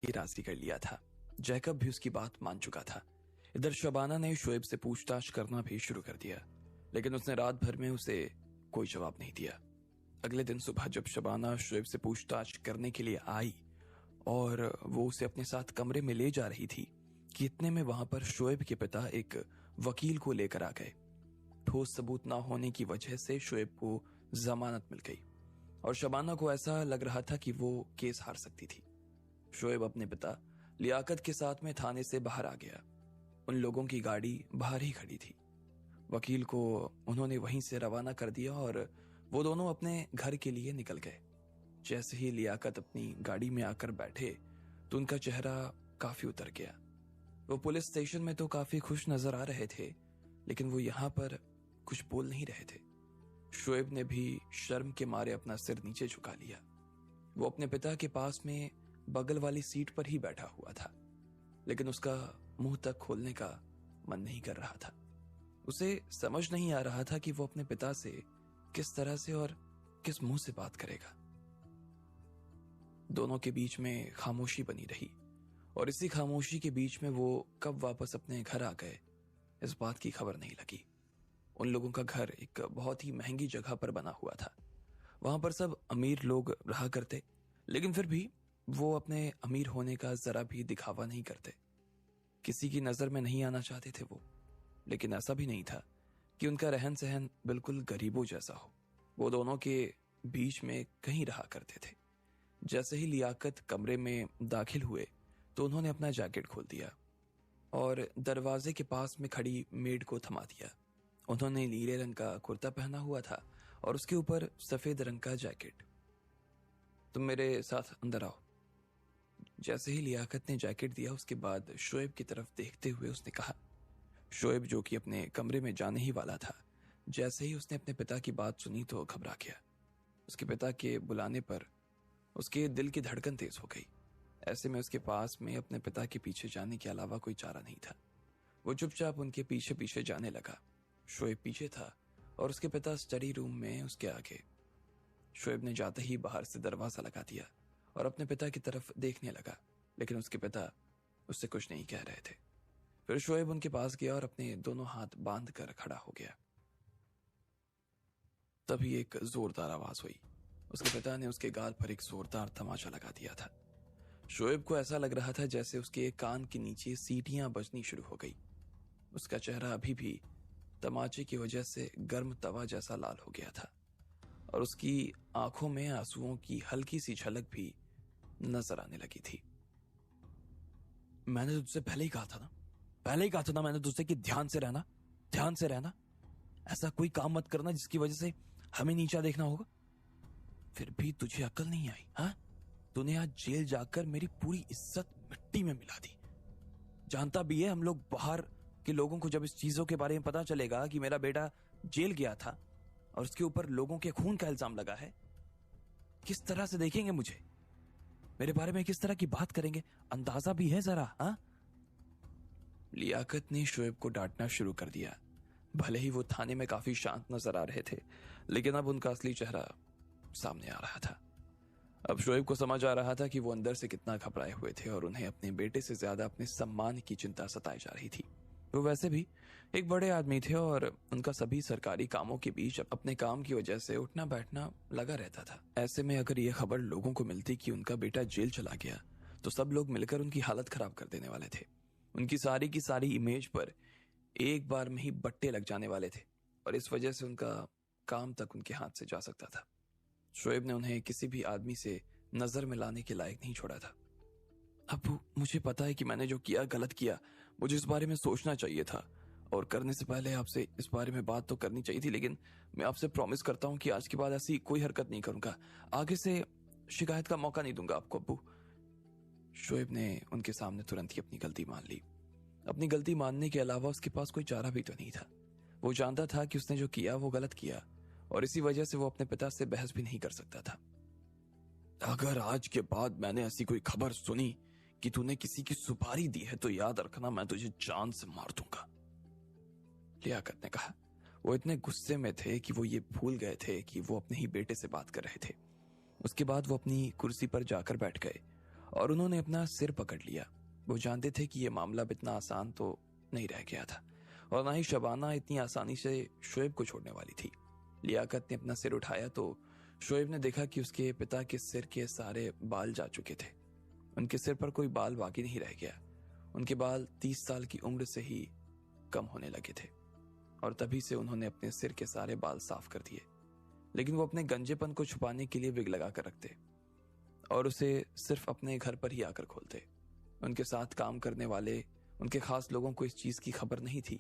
ही राजी कर लिया था। जैकब भी उसकी बात मान चुका था। इधर शबाना ने शोएब से पूछताछ करना भी शुरू कर दिया, लेकिन उसने रात भर में उसे कोई जवाब नहीं दिया। अगले दिन सुबह जब शबाना शोएब से पूछताछ करने के लिए आई और वो उसे अपने साथ कमरे में ले जा रही थी कि इतने में वहां पर शोएब के पिता एक वकील को लेकर आ गए। ठोस सबूत ना होने की वजह से शोएब को जमानत मिल गई और शबाना को ऐसा लग रहा था कि वो केस हार सकती थी। शोएब अपने पिता लियाकत के साथ में थाने से बाहर आ गया। उन लोगों की गाड़ी बाहर ही खड़ी थी। वकील को उन्होंने वहीं से रवाना कर दिया और वो दोनों अपने घर के लिए निकल गए। जैसे ही लियाकत अपनी गाड़ी में आकर बैठे तो उनका चेहरा काफी उतर गया। वो पुलिस स्टेशन में तो काफी खुश नजर आ रहे थे, लेकिन वो यहां पर कुछ बोल नहीं रहे थे। शोएब ने भी शर्म के मारे अपना सिर नीचे झुका लिया। वो अपने पिता के पास में बगल वाली सीट पर ही बैठा हुआ था, लेकिन उसका मुंह तक खोलने का मन नहीं कर रहा था। उसे समझ नहीं आ रहा था कि वो अपने पिता से किस तरह से और किस मुंह से बात करेगा। दोनों के बीच में खामोशी बनी रही और इसी खामोशी के बीच में वो कब वापस अपने घर आ गए, इस बात की खबर नहीं लगी। उन लोगों का घर एक बहुत ही महंगी जगह पर बना हुआ था। वहां पर सब अमीर लोग रहा करते, लेकिन फिर भी वो अपने अमीर होने का जरा भी दिखावा नहीं करते। किसी की नजर में नहीं आना चाहते थे वो, लेकिन ऐसा भी नहीं था कि उनका रहन सहन बिल्कुल गरीबों जैसा हो। वो दोनों के बीच में कहीं रहा करते थे। जैसे ही लियाकत कमरे में दाखिल हुए तो उन्होंने अपना जैकेट खोल दिया और दरवाजे के पास में खड़ी मेड को थमा दिया। उन्होंने नीले रंग का कुर्ता पहना हुआ था और उसके ऊपर सफेद रंग का जैकेट। तुम मेरे साथ अंदर आओ। जैसे ही लियाकत ने जैकेट दिया, उसके बाद शोएब की तरफ देखते हुए उसने कहा। शोएब जो कि अपने कमरे में जाने ही वाला था, जैसे ही उसने अपने पिता की बात सुनी तो घबरा गया। उसके पिता के बुलाने पर उसके दिल की धड़कन तेज हो गई। ऐसे में उसके पास में अपने पिता के पीछे जाने के अलावा कोई चारा नहीं था। वो चुपचाप उनके पीछे पीछे जाने लगा। शोएब पीछे था और उसके पिता स्टडी रूम में उसके आगे। शोएब ने जाते ही बाहर से दरवाजा लगा दिया और अपने पिता की तरफ देखने लगा, लेकिन उसके पिता उससे कुछ नहीं कह रहे थे। फिर शोएब उनके पास गया और अपने दोनों हाथ बांध कर खड़ा हो गया। तभी एक जोरदार आवाज हुई। उसके पिता ने उसके गाल पर एक जोरदार तमाचा लगा दिया था। शोएब को ऐसा लग रहा था जैसे उसके कान के नीचे सीटियां बजनी शुरू हो गई। उसका चेहरा अभी भी तमाचे की वजह से गर्म तवा जैसा लाल हो गया था और उसकी आंखों में आंसुओं की हल्की सी झलक भी नजर आने लगी थी। मैंने तुझसे पहले ही कहा था ना मैंने तुझसे कि ध्यान से रहना। ऐसा कोई काम मत करना जिसकी वजह से हमें नीचा देखना होगा। फिर भी तुझे अकल नहीं आई, हाँ? तूने आज जेल जाकर मेरी पूरी इज्जत मिट्टी में मिला दी। जानता भी है हम लोग बाहर के लोगों को जब इस चीजों के बारे में पता चलेगा कि मेरा बेटा जेल गया था और उसके ऊपर लोगों के खून का इल्जाम लगा है, किस तरह से देखेंगे मुझे, मेरे बारे में किस तरह की बात करेंगे, अंदाजा भी है जरा, हाँ? लियाकत ने शोएब को डांटना शुरू कर दिया। भले ही वो थाने में काफी शांत नजर आ रहे थे, लेकिन अब उनका असली चेहरा सामने आ रहा था। अब शोएब को समझ आ रहा था कि वो अंदर से कितना घबराए हुए थे और उन्हें अपने बेटे से ज्यादा अपने सम्मान की चिंता सताई जा रही थी। वो वैसे भी एक बड़े आदमी थे और उनका सभी सरकारी कामों के बीच अपने काम की वजह से उठना बैठना लगा रहता था। ऐसे में अगर ये खबर लोगों को मिलती कि उनका बेटा जेल चला गया तो सब लोग मिलकर उनकी हालत खराब कर देने वाले थे। उनकी सारी की सारी इमेज पर एक बार में ही बट्टे लग जाने वाले थे और इस वजह से उनका काम तक उनके हाथ से जा सकता था। शोएब ने उन्हें किसी भी आदमी से नजर मिलाने के लायक नहीं छोड़ा था। अब मुझे पता है कि मैंने जो किया गलत किया, मुझे इस बारे में सोचना चाहिए था और करने से पहले आपसे इस बारे में बात तो करनी चाहिए थी, लेकिन मैं आपसे प्रॉमिस करता हूं कि आज के बाद ऐसी कोई हरकत नहीं करूंगा। आगे से शिकायत का मौका नहीं दूंगा आपको अब्बू। शोएब ने उनके सामने तुरंत ही अपनी गलती मान ली। अपनी गलती मानने के अलावा उसके पास कोई चारा भी तो नहीं था। वो जानता था कि उसने जो किया वो गलत किया और इसी वजह से वो अपने पिता से बहस भी नहीं कर सकता था। अगर आज के बाद मैंने ऐसी कोई खबर सुनी कि तूने किसी की सुपारी दी है तो याद रखना मैं तुझे जान से मार दूंगा, लियाकत ने कहा। वो इतने गुस्से में थे कि वो ये भूल गए थे कि वो अपने ही बेटे से बात कर रहे थे। उसके बाद वो अपनी कुर्सी पर जाकर बैठ गए और उन्होंने अपना सिर पकड़ लिया। वो जानते थे कि यह मामला अब इतना आसान तो नहीं रह गया था और ना ही शबाना इतनी आसानी से शोएब को छोड़ने वाली थी। लियाकत ने अपना सिर उठाया तो शोएब ने देखा कि उसके पिता के सिर के सारे बाल जा चुके थे। उनके सिर पर कोई बाल बाकी नहीं रह गया। उनके बाल 30 साल की उम्र से ही कम होने लगे थे और तभी से उन्होंने अपने सिर के सारे बाल साफ कर दिए। लेकिन वो अपने गंजेपन को छुपाने के लिए विग लगा कर रखते और उसे सिर्फ अपने घर पर ही आकर खोलते। उनके साथ काम करने वाले उनके खास लोगों को इस चीज की खबर नहीं थी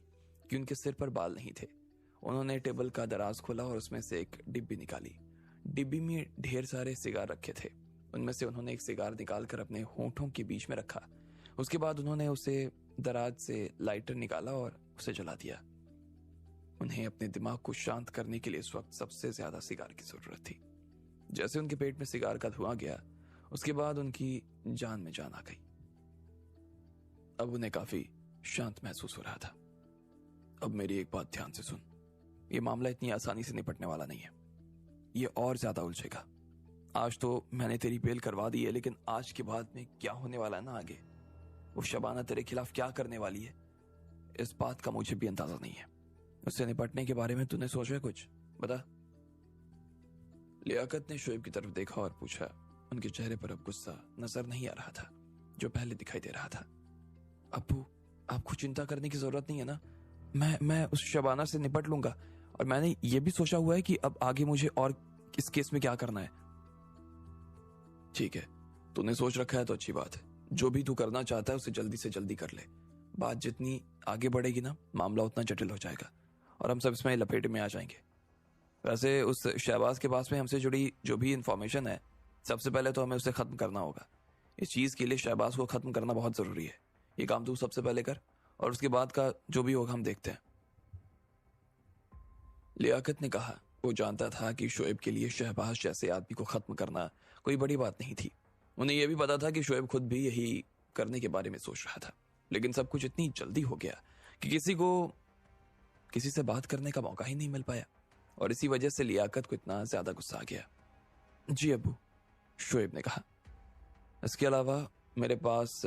कि उनके सिर पर बाल नहीं थे। उन्होंने टेबल का दराज खोला और उसमें से एक डिब्बी निकाली। डिब्बी में ढेर सारे सिगार रखे थे। उनमें से उन्होंने एक सिगार निकालकर अपने होंठों के बीच में रखा। उसके बाद उन्होंने उसे दराज से लाइटर निकाला और उसे जला दिया। उन्हें अपने दिमाग को शांत करने के लिए इस वक्त सबसे ज्यादा सिगार की जरूरत थी। जैसे उनके पेट में सिगार का धुआं गया, उसके बाद उनकी जान में जान आ गई। अब उन्हें काफी शांत महसूस हो रहा था। अब मेरी एक बात ध्यान से सुन, यह मामला इतनी आसानी से निपटने वाला नहीं है। ये और ज्यादा उलझेगा। आज तो मैंने तेरी बेल करवा दी है, लेकिन आज के बाद में क्या होने वाला है ना आगे, वो शबाना तेरे खिलाफ क्या करने वाली है, इस बात का मुझे भी अंदाजा नहीं है। उससे निपटने के बारे में तूने सोचा है कुछ? बता। लियाकत ने शोएब की तरफ देखा और पूछा। उनके चेहरे पर अब गुस्सा नजर नहीं आ रहा था जो पहले दिखाई दे रहा था। अब्बू, आपको चिंता करने की जरूरत नहीं है ना। मैं उस शबाना से निपट लूंगा और मैंने ये भी सोचा हुआ है कि अब आगे मुझे और इस केस में क्या करना है। ठीक है, तूने सोच रखा है तो अच्छी बात है। जो भी तू करना चाहता है उसे जल्दी से जल्दी कर ले। बात जितनी आगे बढ़ेगी ना, मामला उतना जटिल हो जाएगा और हम सब इसमें लपेटे में आ जाएंगे। वैसे उस शहबाज के पास में हमसे जुड़ी जो भी इंफॉर्मेशन है, सबसे पहले तो हमें उसे खत्म करना होगा। इस चीज के लिए शहबाज को खत्म करना बहुत जरूरी है। ये काम तू सबसे पहले कर और उसके बाद का जो भी होगा हम देखते हैं। लियाकत ने कहा। वो जानता था कि शोएब के लिए शहबाज जैसे आदमी को खत्म करना कोई बड़ी बात नहीं थी। उन्हें यह भी पता था कि शोएब खुद भी यही करने के बारे में सोच रहा था, लेकिन सब कुछ इतनी जल्दी हो गया कि किसी को किसी से बात करने का मौका ही नहीं मिल पाया और इसी वजह से लियाकत को इतना ज्यादा गुस्सा आ गया। जी अब्बू, शोएब ने कहा। इसके अलावा मेरे पास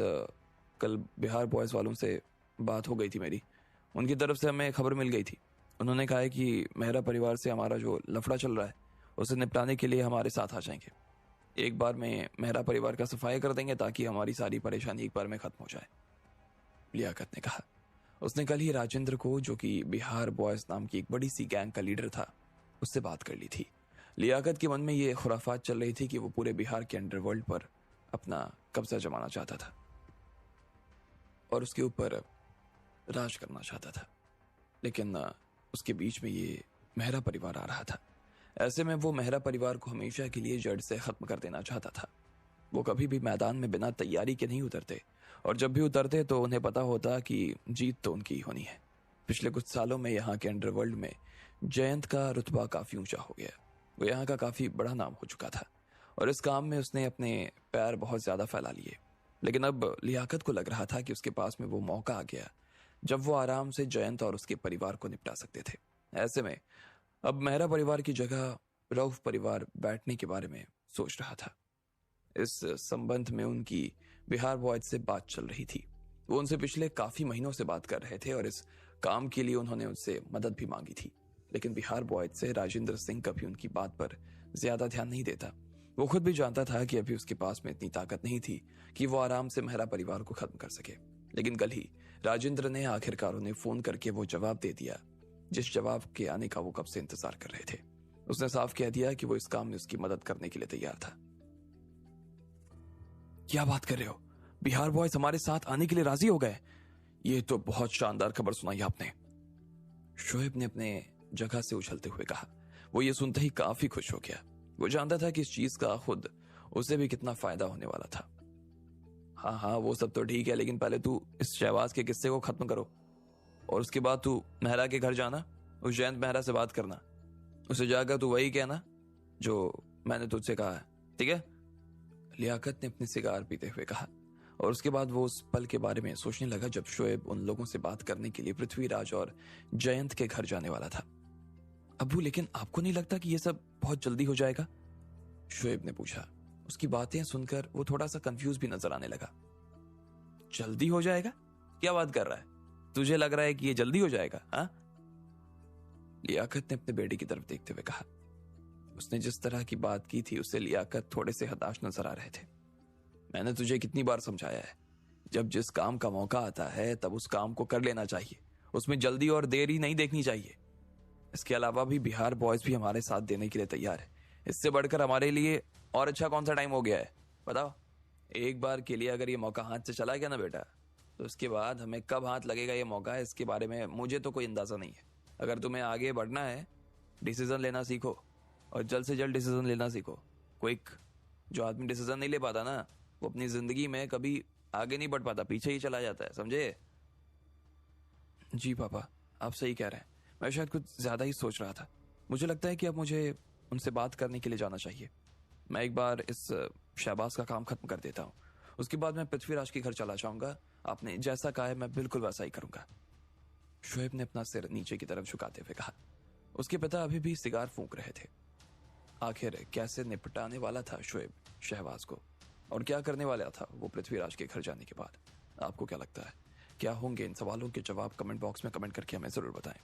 कल बिहार बॉयज वालों से बात हो गई थी मेरी। उनकी तरफ से हमें खबर मिल गई थी। उन्होंने कहा है कि मेहरा परिवार से हमारा जो लफड़ा चल रहा है उसे निपटाने के लिए हमारे साथ आ जाएंगे। एक बार में मेहरा परिवार का सफाया कर देंगे ताकि हमारी सारी परेशानी एक बार में खत्म हो जाए। लियाकत ने कहा। उसने कल ही राजेंद्र को, जो कि बिहार बॉयज नाम की एक बड़ी सी गैंग का लीडर था, उससे बात कर ली थी। लियाकत के मन में ये खुराफात चल रही थी कि वो पूरे बिहार के अंडरवर्ल्ड पर अपना कब्जा जमाना चाहता था और उसके ऊपर राज करना चाहता था। लेकिन उसके बीच में ये मेहरा परिवार आ रहा था। ऐसे में वो मेहरा परिवार को हमेशा के लिए जड़ से खत्म कर देना चाहता था। वो कभी भी मैदान में बिना तैयारी के नहीं उतरते और जब भी उतरते तो उन्हें पता होता कि जीत तो उनकी ही होनी है। पिछले कुछ सालों में यहाँ के अंडरवर्ल्ड में जयंत का रुतबा काफी ऊंचा हो गया। वो यहाँ का काफी बड़ा नाम हो चुका था और इस काम में उसने अपने पैर बहुत ज्यादा फैला लिए। लेकिन अब लियाकत को लग रहा था कि उसके पास में वो मौका आ गया जब वो आराम से जयंत और उसके परिवार को निपटा सकते थे। ऐसे में अब मेहरा परिवार की जगह रऊफ परिवार बैठने के बारे में सोच रहा था। इस संबंध में उनकी बिहार बॉयज से बात चल रही थी। वो उनसे पिछले काफी महीनों से बात कर रहे थे और इस काम के लिए उन्होंने उनसे मदद भी मांगी थी। लेकिन बिहार बॉयज से राजेंद्र सिंह कभी उनकी बात पर ज्यादा ध्यान नहीं देता। वो खुद भी जानता था कि अभी उसके पास में इतनी ताकत नहीं थी कि वो आराम से मेहरा परिवार को खत्म कर सके। लेकिन कल ही राजेंद्र ने आखिरकार उन्हें फोन करके वो जवाब दे दिया जिस जवाब के आने का वो कब से इंतजार कर रहे थे। उसने साफ कह दिया कि वो इस काम में उसकी मदद करने के लिए तैयार था। क्या बात कर रहे हो? बिहार बॉयज हमारे साथ आने के लिए राजी हो गए? ये तो बहुत शानदार खबर सुनाई आपने। शोएब ने अपने जगह से उछलते हुए कहा। वो ये सुनते ही काफी खुश हो गया। वो जानता था कि इस चीज का खुद उसे भी कितना फायदा होने वाला था। हाँ, वो सब तो ठीक है, लेकिन पहले तू इस शहबाज के किस्से को खत्म करो और उसके बाद तू मेहरा के घर जाना, उस जयंत मेहरा से बात करना, उसे जाकर तू वही कहना जो मैंने तुझसे कहा है, ठीक है? लियाकत ने अपनी सिगार पीते हुए कहा और उसके बाद वो उस पल के बारे में सोचने लगा जब शोएब उन लोगों से बात करने के लिए पृथ्वीराज और जयंत के घर जाने वाला था। अब्बू, लेकिन आपको नहीं लगता कि ये सब बहुत जल्दी हो जाएगा? शोएब ने पूछा। उसकी बातें सुनकर वो थोड़ा सा कंफ्यूज भी नजर आने लगा। जल्दी हो जाएगा? क्या बात कर रहा है? तुझे लग रहा है कि ये जल्दी हो जाएगा? हाँ? लियाकत ने अपने बेटे की तरफ देखते हुए कहा। उसने जिस तरह की बात की थी उससे लियाकत थोड़े से हताश नजर आ रहे थे। मैंने तुझे कितनी बार समझाया है, जब जिस काम का मौका आता है तब उस काम को कर लेना चाहिए, उसमें जल्दी और देरी नहीं देखनी चाहिए। इसके अलावा भी बिहार बॉयज भी हमारे साथ देने के लिए तैयार है। इससे बढ़कर हमारे लिए और अच्छा कौन सा टाइम हो गया है बताओ? एक बार के लिए अगर ये मौका हाथ से चला गया ना बेटा, तो उसके बाद हमें कब हाथ लगेगा ये मौका है, इसके बारे में मुझे तो कोई अंदाजा नहीं है। अगर तुम्हें आगे बढ़ना है, डिसीजन लेना सीखो और जल्द से जल्द डिसीजन लेना सीखो। क्विक। जो आदमी डिसीजन नहीं ले पाता ना, वो अपनी जिंदगी में कभी आगे नहीं बढ़ पाता, पीछे ही चला जाता है, समझे? जी पापा, आप सही कह रहे हैं। मैं शायद कुछ ज्यादा ही सोच रहा था। मुझे लगता है कि अब मुझे उनसे बात करने के लिए जाना चाहिए। मैं एक बार इस शहबाज का काम खत्म कर देता हूँ, उसके बाद मैं पृथ्वीराज के घर चला जाऊंगा। आपने जैसा कहा है मैं बिल्कुल वैसा ही करूंगा। शोएब ने अपना सिर नीचे की तरफ झुकाते हुए कहा। उसके पिता अभी भी सिगार फूंक रहे थे। आखिर कैसे निपटाने वाला था शोएब शहबाज को, और क्या करने वाला था वो पृथ्वीराज के घर जाने के बाद? आपको क्या लगता है, क्या होंगे इन सवालों के जवाब? कमेंट बॉक्स में कमेंट करके हमें जरूर बताएं।